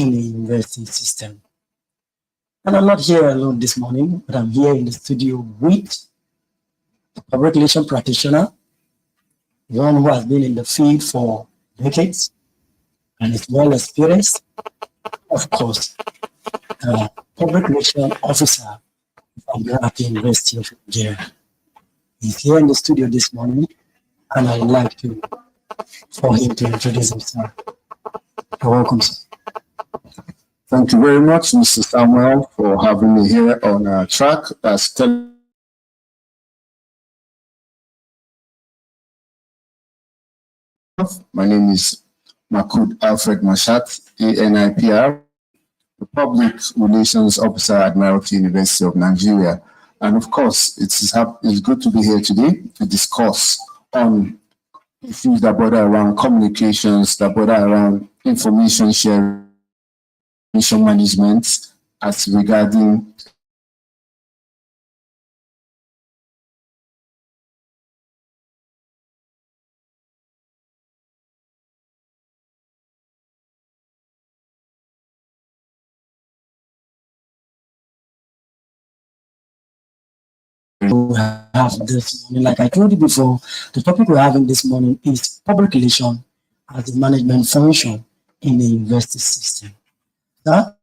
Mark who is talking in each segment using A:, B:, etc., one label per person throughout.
A: in the university system. And I'm not here alone this morning, but I'm here in the studio with a public relation practitioner, one who has been in the field for decades and is well experienced, of course, public relation officer from the University of Nigeria. He's here in the studio this morning, and I would like for him to introduce himself. You're welcome, sir.
B: Thank you very much, Mr. Samuel, for having me here on our track. My name is Makud Alfred Mashat, ANIPR, the Public Relations Officer at Admiralty University of Nigeria. And of course, it's good to be here today to discuss on issues that border around communications, that border around information sharing, information management, as regarding
A: we have this morning. Like I told you before, the topic we're having this morning is public relation as a management function in the university system. That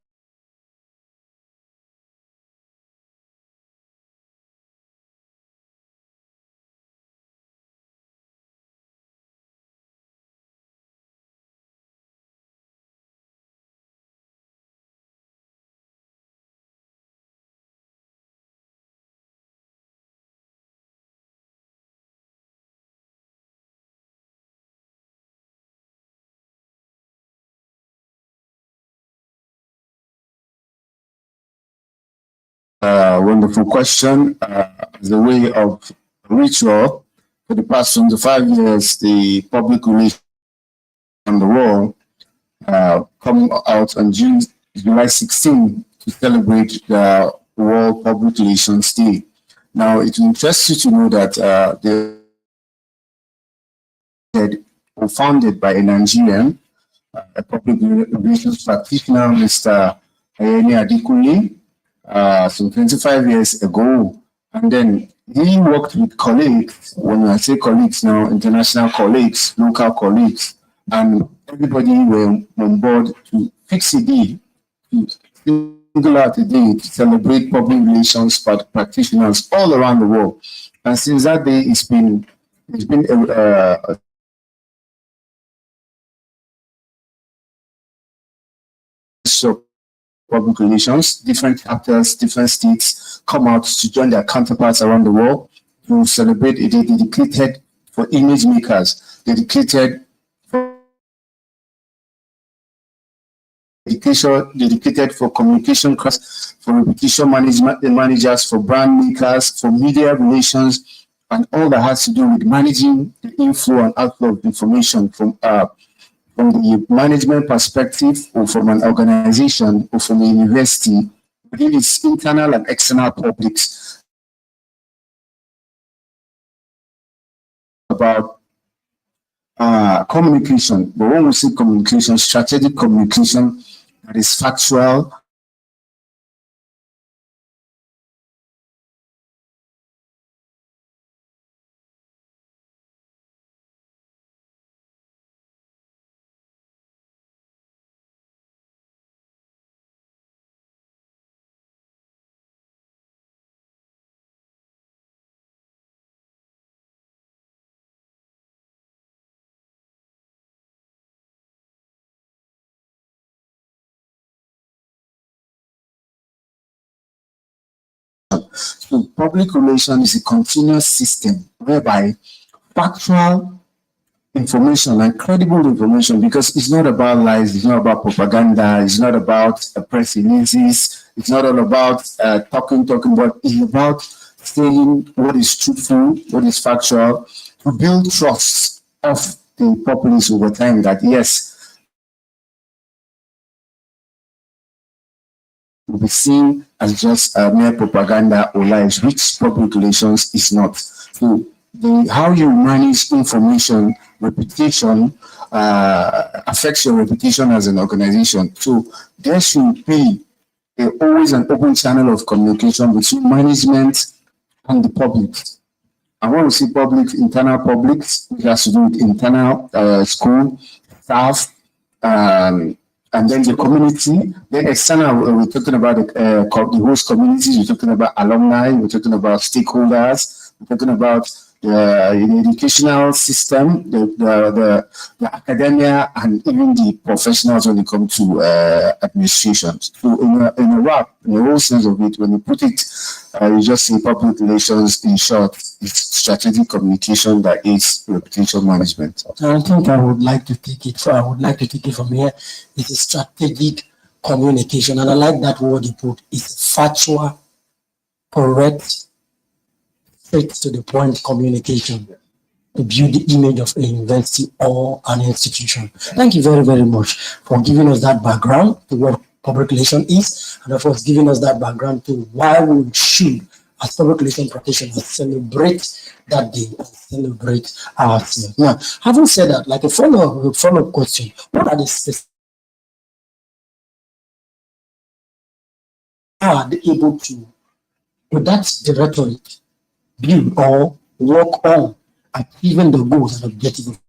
B: wonderful question. As a way of ritual, for the past 25 years, the public relations on the world come out on July 16 to celebrate the World Public Relations Day. Now, it will interest you to know that they were founded by a Nigerian, a public relations practitioner, Mr. Ayeni Adekunle, some 25 years ago. And then he worked with colleagues, when I say colleagues now, international colleagues, local colleagues, and everybody were on board to fix a day, to single out a day to celebrate public relations practitioners all around the world. And since that day, it's been a public relations. Different actors, different states come out to join their counterparts around the world to celebrate a day dedicated for image makers, dedicated for communication, for reputation managers, for brand makers, for media relations, and all that has to do with managing the inflow and outflow of information from the management perspective, or from an organization, or from a university, within its internal and external publics, about communication. But when we say communication, strategic communication that is factual, so public relations is a continuous system whereby factual information and credible information, because it's not about lies, it's not about propaganda, it's not about press releases, it's not all about talking, but it's about saying what is truthful, what is factual, to build trust of the populace over time that yes, will be seen as just mere propaganda or lies, which public relations is not. So how you manage information reputation affects your reputation as an organization. So there should be always an open channel of communication between management and the public. I want to see public, internal public, which has to do with internal school, staff, and then the community. Then external, we're talking about the host communities, we're talking about alumni, we're talking about stakeholders, we're talking about the educational system, the academia, and even the professionals when it comes to administration. So in a wrap, in the whole sense of it, when you put it, you just say public relations, in short, it's strategic communication that is reputation management.
A: I think I would like to take it. So I would like to take it from here. It's a strategic communication, and I like that word you put. It's factual, correct, straight to the point communication to build the image of a university or an institution. Thank you very, very much for giving us that background to what public relation is, and of course giving us that background to why we should, as public relation practitioners, celebrate that day and celebrate ourselves. Now, having said that, like a follow-up question, what are the specific are they able to, with that directorate, build or work on achieving the goals and objectives?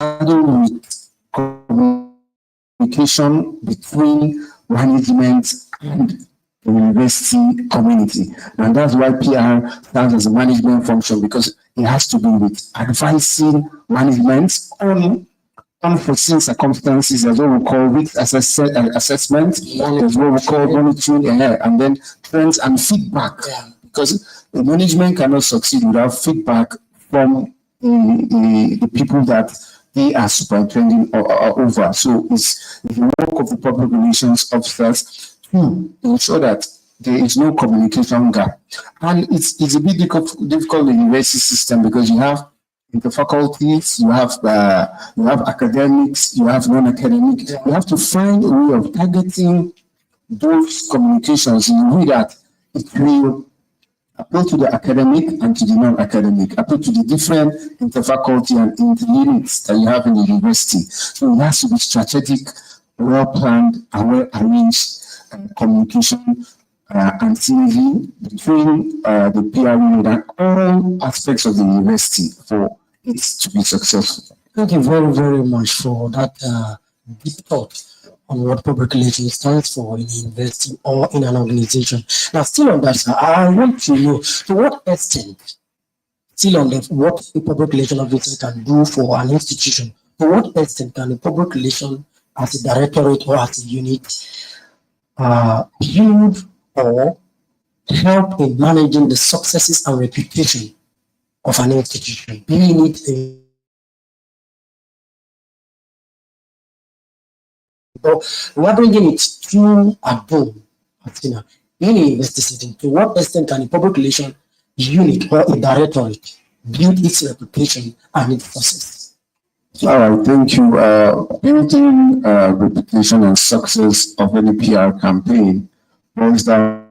B: With communication between management and the university community. And that's why PR stands as a management function, because it has to do with advising management on unforeseen circumstances. There's what we call risk assessment, there's what we call monitoring, and then trends and feedback. Because the management cannot succeed without feedback from the people that they are superintending over. So it's the work of the public relations officers to ensure that there is no communication gap. And it's a bit difficult in the university system, because you have the faculties, you have academics, you have non-academic. You have to find a way of targeting those communications in a way that it will appeal to the academic and to the non-academic, appeal to the different interfaculty and inter-units that you have in the university. So it has to be strategic, well-planned, and well-arranged communication and synergy between the PR unit and all aspects of the university for it to be successful.
A: Thank you very, very much for that deep thought on what public relations stands for in a university or in an organization. Now, still on that, sir, I want to know to what extent, still on that, what a public relations officer can do for an institution. To what extent can a public relation as a directorate or as a unit build or help in managing the successes and reputation of an institution, being it a we are bringing it to a boom, being a university setting. To what extent can a public relation unit or a directorate build its reputation and its success?
B: All right, thank you. Building reputation and success of any PR campaign boils down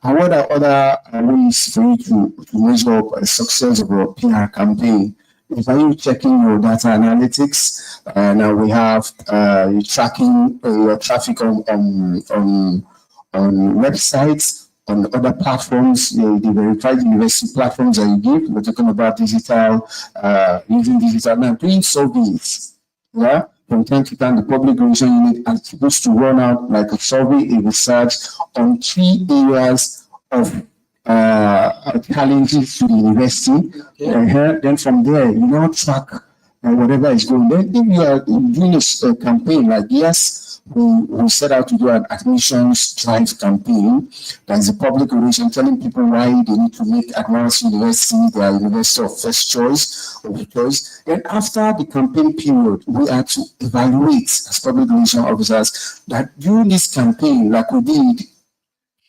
B: and what are other ways for you to measure up a success of a PR campaign? If are you checking your data analytics? Now we have you tracking your traffic on websites, on other platforms, the verified university platforms that you give. We're talking about digital, using digital now, doing surveys. Yeah. From time to time, the public relations unit is supposed to run out like a survey, a research on key areas of challenges to the university. Then from there, you now track whatever is going. Then if you are doing a campaign like we set out to do an admissions drive campaign. That is a public relation telling people why they need to make advanced university their university of first choice or choice. Then after the campaign period, we are to evaluate as public relation officers that during this campaign, like we did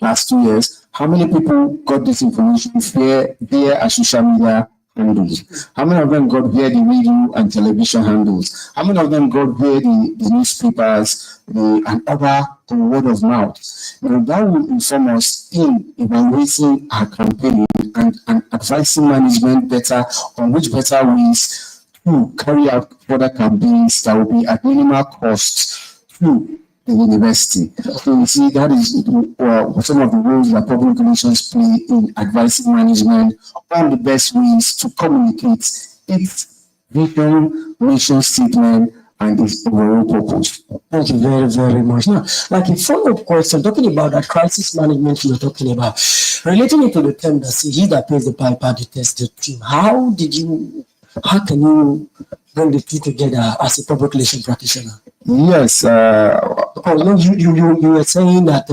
B: last 2 years, how many people got this information via social media handles? How many of them got via the radio and television handles? How many of them got via the newspapers and other word of mouth? That will inform us in evaluating our campaign and advising management better on which better ways to carry out further campaigns that will be at minimal cost to the university. So you see, that is some of the roles that public relations play in advising management on the best ways to communicate its vision, mission statement, and its overall purpose.
A: Thank you very, very much. Now, like a follow-up question, talking about that crisis management you're talking about, relating it to the term that says he that pays the piper detests the tune. How can you bring the two together as a public relation practitioner?
B: Yes.
A: You were saying that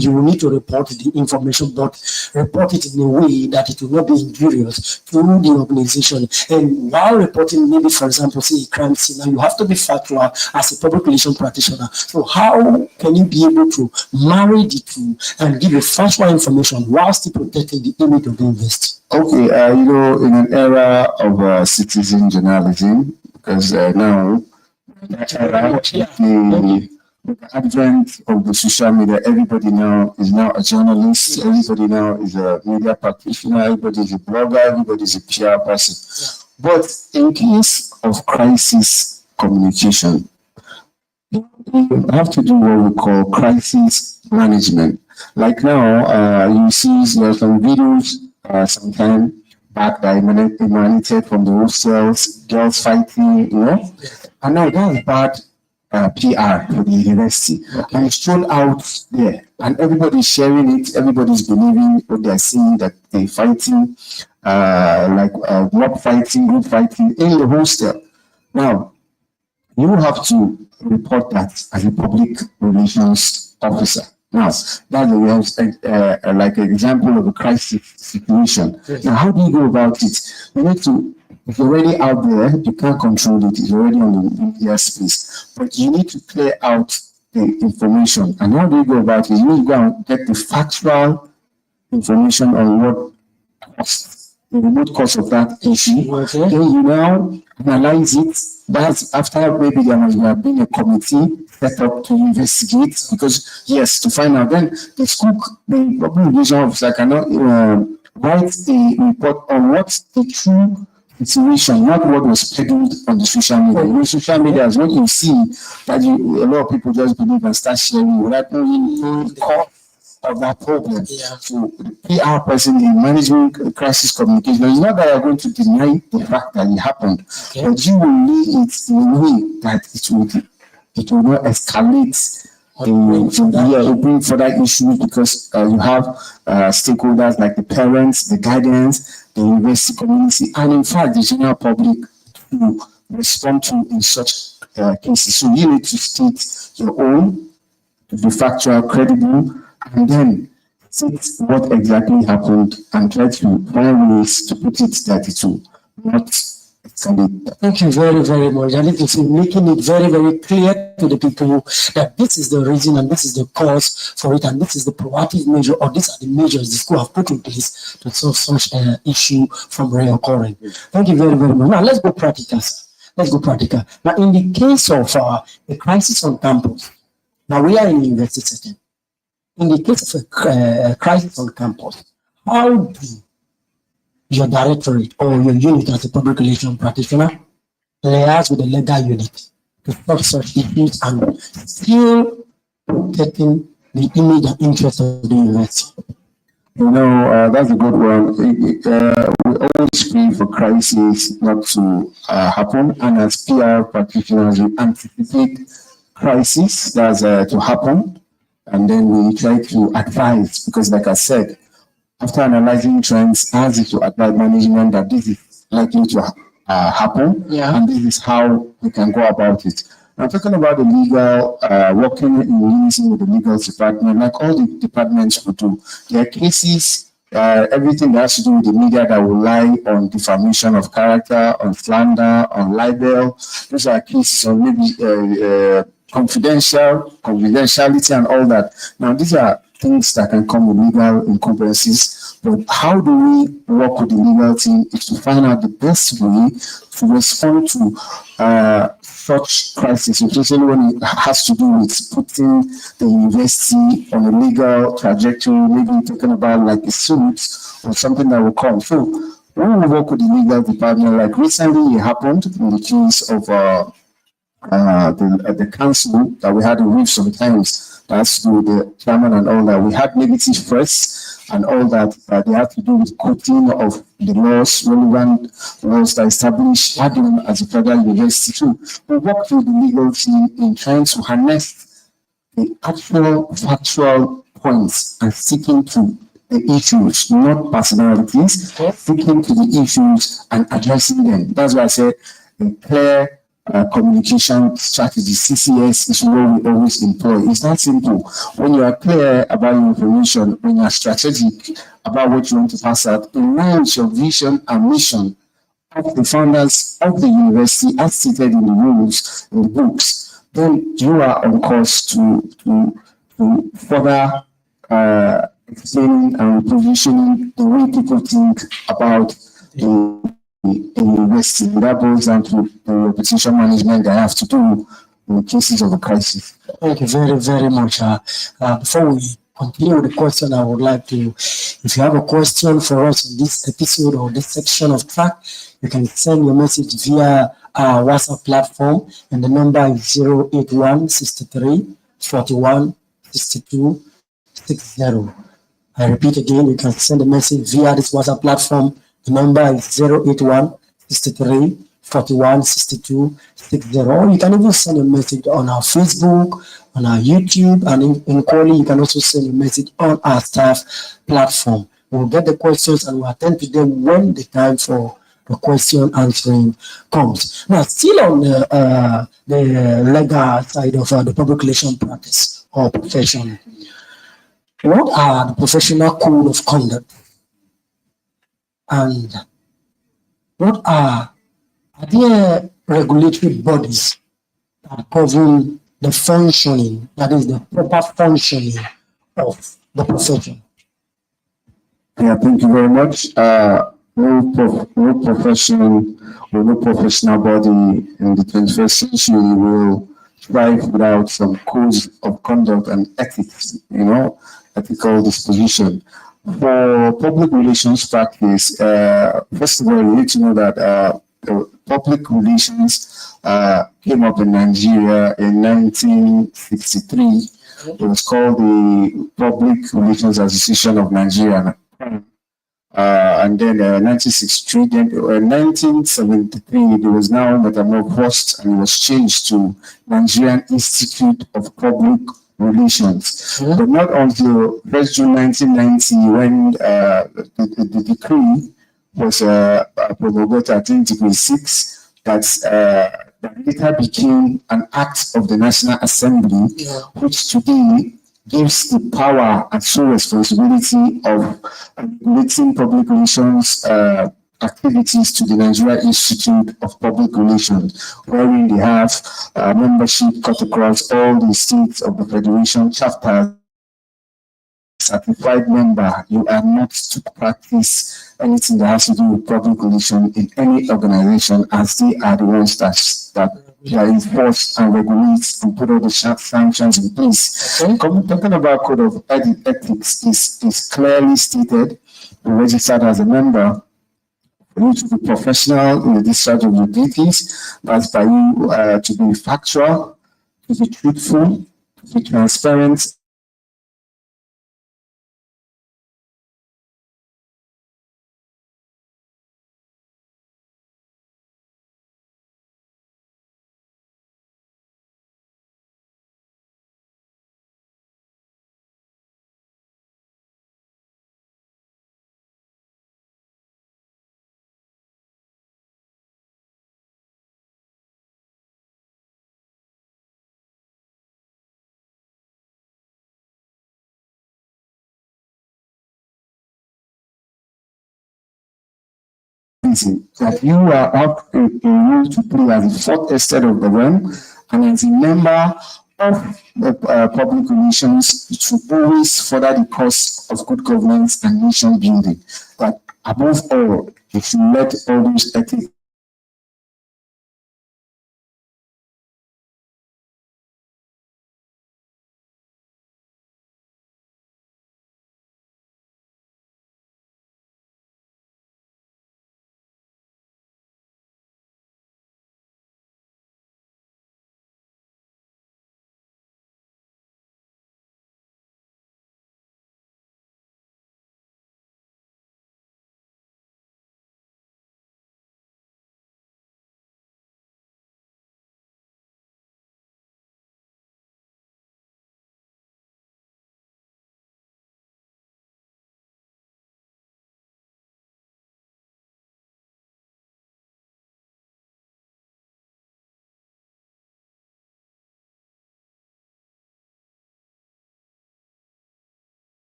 A: you will need to report the information, but report it in a way that it will not be injurious to the organization. And while reporting, maybe for example, say a crime scene, now you have to be factual as a public relation practitioner. So how can you be able to marry the two and give a factual information while still protecting the image of the investor?
B: Okay, in an era of citizen journalism, because now the advent of the social media, everybody now is a journalist, everybody now is a media practitioner, everybody is a blogger, everybody is a PR person. But in case of crisis communication, you have to do what we call crisis management. Like now, you see there are some videos sometime back that emanated from the hostels, girls fighting, and now that's bad PR for the university, and it's thrown out there, and everybody's sharing it, everybody's believing what they're seeing, that they're fighting, mob fighting, group fighting in the hostel. Now, you have to report that as a public relations officer. Now, that's like an example of a crisis situation. Yes. Now, how do you go about it? You need to, it's already out there, you can't control it, it's already on the media space, but you need to clear out the information. And how do you go about it? You need to go and get the factual information on what cost, the root cause of that issue. Okay. Then you now analyze it. That's after maybe there must have been a committee set up to investigate, because yes, to find out, then the public relation officer cannot write a report on what's the true situation, not what was scheduled on the social media. In social media is what you see that a lot of people just believe and start sharing without knowing the cause of that problem. Yeah. So the PR person in management crisis communication, it's not that you're going to deny the fact that it happened, but you will lead it in a way that it will not escalate bring further issues, because you have stakeholders like the parents, the guardians, the university community, and in fact the general public to respond to in such cases. So you need to state your own, to be factual, credible, and then state what exactly happened and try to find ways to put it that it will not escalate.
A: Thank you very, very much. And it is making it very, very clear to the people that this is the reason and this is the cause for it, and this is the proactive measure, or these are the measures the school have put in place to solve such an issue from reoccurring. Thank you very, very much. Now let's go practical. Let's go practical. Now, in the case of a crisis on campus, now we are in the university setting. In the case of a crisis on campus, how do your directorate or your unit as a public relations practitioner liaise with the legal unit to stop such issues and still protecting the image and interest of the university?
B: That's a good one. We always pray for crises not to happen, and as PR practitioners, we anticipate crises that's to happen, and then we try to advise, because like I said, after analyzing trends, ask it to advise management that this is likely to happen, and this is how we can go about it. I'm talking about the legal, working in unison with the legal department, like all the departments would do. There are cases, everything that has to do with the media that will lie on defamation of character, on slander, on libel. Those are cases of maybe confidentiality and all that. Now, these are things that can come with legal incumbencies, but how do we work with the legal team is to find out the best way to respond to such crisis, especially when it has to do with putting the university on a legal trajectory, maybe talking about like a suit or something that will come. So when we work with the legal department, like recently it happened in the case of the council that we had to read sometimes, that's to the chairman and all that. We had negative press and all that. They have to do with quoting of the laws, relevant laws that establish ADUM as a federal university too. We work with the legal team in trying to harness the actual factual points and sticking to the issues, not personalities, sticking to the issues and addressing them. That's why I say a clear communication strategy, CCS, is what we always employ. It's not simple. When you are clear about your information, when you are strategic about what you want to pass out, in line with your vision and mission of the founders of the university, as stated in the rules, in the books, then you are on course to further explaining and positioning the way people think about the university. That boils down to the reputation management they have to do in cases of a crisis.
A: Thank you very, very much. Before we continue with the question, I would like to, if you have a question for us in this episode or this section of track, you can send your message via our WhatsApp platform, and the number is 081 63 41 62 60. I repeat again, you can send a message via this WhatsApp platform. The number is 081 63 41 62 60. Or you can even send a message on our Facebook, on our YouTube, and in Quali, you can also send a message on our staff platform. We'll get the questions and we'll attend to them when the time for the question answering comes. Now, still on the legal side of the public relation practice or profession, what are the professional code of conduct, and what are there regulatory bodies that govern the functioning, that is the proper functioning of the profession?
B: Yeah, thank you very much. No profession or no professional body in the 21st century will thrive without some codes of conduct and ethics, ethical disposition. For public relations practice, first of all, you need to know that the public relations came up in Nigeria in 1963. It was called the Public Relations Association of Nigeria. And then 1963, then 1973, it was now metamorphosed and it was changed to Nigerian Institute of Public Relations. But not until 1st June 1990 when the decree was promulgated, I think Decree 6, that later became an act of the National Assembly, which today gives the power and sole responsibility of regulating public relations activities to the Nigeria Institute of Public Relations, wherein they have membership cut across all the states of the Federation chapters. Certified member, you are not to practice anything that has to do with public relations in any organization, as they are the ones that enforce and regulate and put all the sanctions in place. Talking about code of ethics is clearly stated. You're registered as a member. You need to be professional in the discharge of your duties. That's by you to be factual, to be truthful, to be transparent, that you are up a role to play as a fourth estate of the realm and as a member of the public relations to always further the cause of good governance and nation building. But above all, you should let all those ethics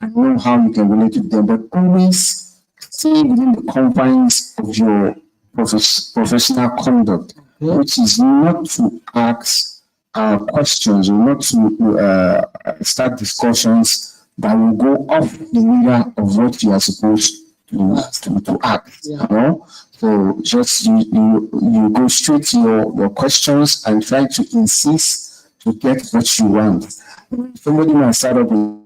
B: and know how you can relate with them, but always stay within the confines of your professional conduct, which is not to ask questions or not to start discussions that will go off the radar of what you are supposed to act. You know, so just you go straight to your questions and try to insist to get what you want. Somebody might start up with